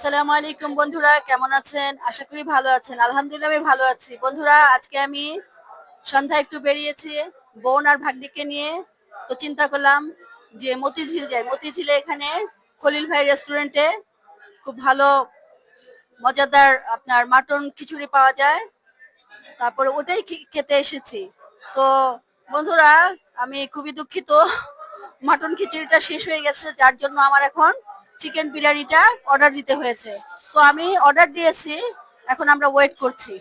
আসসালামু আলাইকুম বন্ধুরা, কেমন আছেন? আশা করি ভালো আছেন। আলহামদুলিল্লাহ আমি ভালো আছি। বন্ধুরা, আজকে আমি সন্ধ্যায় একটু বেরিয়েছি বোন আর ভাগ্নিকে নিয়ে। তো চিন্তা করলাম যে মতিঝিল যাই। মতিঝিলে এখানে খলিল ভাই রেস্টুরেন্টে খুব ভালো মজাদার আপনার মাটন খিচুড়ি পাওয়া যায়। তারপরে ওটাই খেতে এসেছি। তো বন্ধুরা, আমি খুবই দুঃখিত, মাটন খিচুড়িটা শেষ হয়ে গেছে, যার জন্য আমার এখন চিকেন বিরিয়ানিটা অর্ডার দিতে হয়েছে। তো আমি অর্ডার দিয়েছি, এখন আমরা ওয়েট করছি।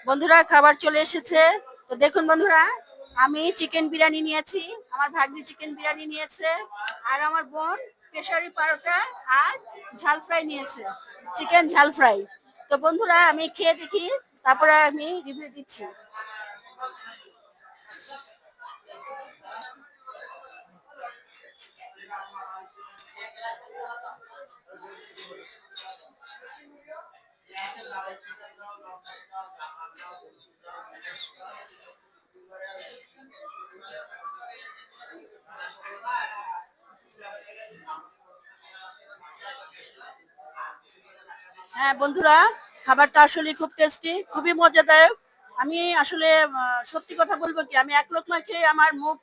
বন্ধুরা, খাবার চলে এসেছে। তো দেখুন বন্ধুরা, আমি চিকেন বিরিয়ানি নিয়েছি, আমার ভাগ্নি চিকেন বিরিয়ানি নিয়েছে, আর আমার বোন পেশারি পারোটা আর ঝাল ফ্রাই নিয়েছে, চিকেন ঝাল ফ্রাই। তো বন্ধুরা, আমি খেয়ে দেখি, তারপরে আমি রিভিউ দিচ্ছি। হ্যাঁ বন্ধুরা, খাবারটা আসলে খুব টেস্টি, খুবই মজাদায়ক। আমি আসলে সত্যি কথা বলবো কি, আমি এক লোকমা খেয়ে আমার মুখ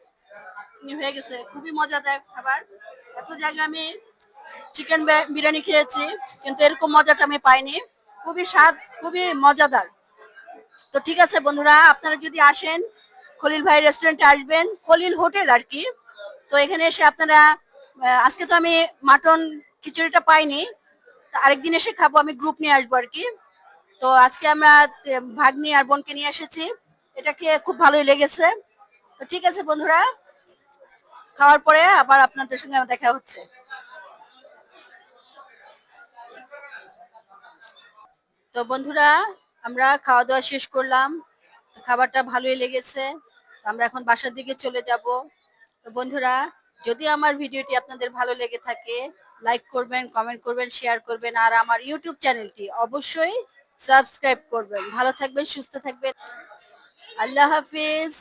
হয়ে গেছে। খুবই মজাদায়ক খাবার। এত জায়গায় আমি চিকেন বিরিয়ানি খেয়েছি, কিন্তু এরকম মজাটা আমি পাইনি। খুবই স্বাদ, খুবই মজাদার। তো ঠিক আছে বন্ধুরা, আপনারা যদি আসেন খলিল ভাই রেস্টুরেন্টে আসবেন, খলিল হোটেল আর কি। তো এখানে এসে আপনারা আজকে তো আমি মাটন খিচুড়িটা পাইনি, তো আরেকদিন এসে খাবো, আমি গ্রুপ নিয়ে আসবো আর কি। তো আজকে আমরা ভাগ্নি আর বোনকে নিয়ে এসেছি, এটা খেয়ে খুব ভালোই লেগেছে। তো ঠিক আছে বন্ধুরা, খাওয়ার পরে আবার আপনাদের সঙ্গে আমার দেখা হচ্ছে। তো বন্ধুরা, আমরা খাওয়া দাওয়া শেষ করলাম, খাবারটা ভালোই লেগেছে। তো আমরা এখন বাসার দিকে চলে যাব। তো বন্ধুরা, যদি আমার ভিডিওটি আপনাদের ভালো লেগে থাকে, লাইক করবেন, কমেন্ট করবেন, শেয়ার করবেন, আর আমার ইউটিউব চ্যানেলটি অবশ্যই সাবস্ক্রাইব করবেন। ভালো থাকবেন, সুস্থ থাকবেন। আল্লাহ হাফিজ।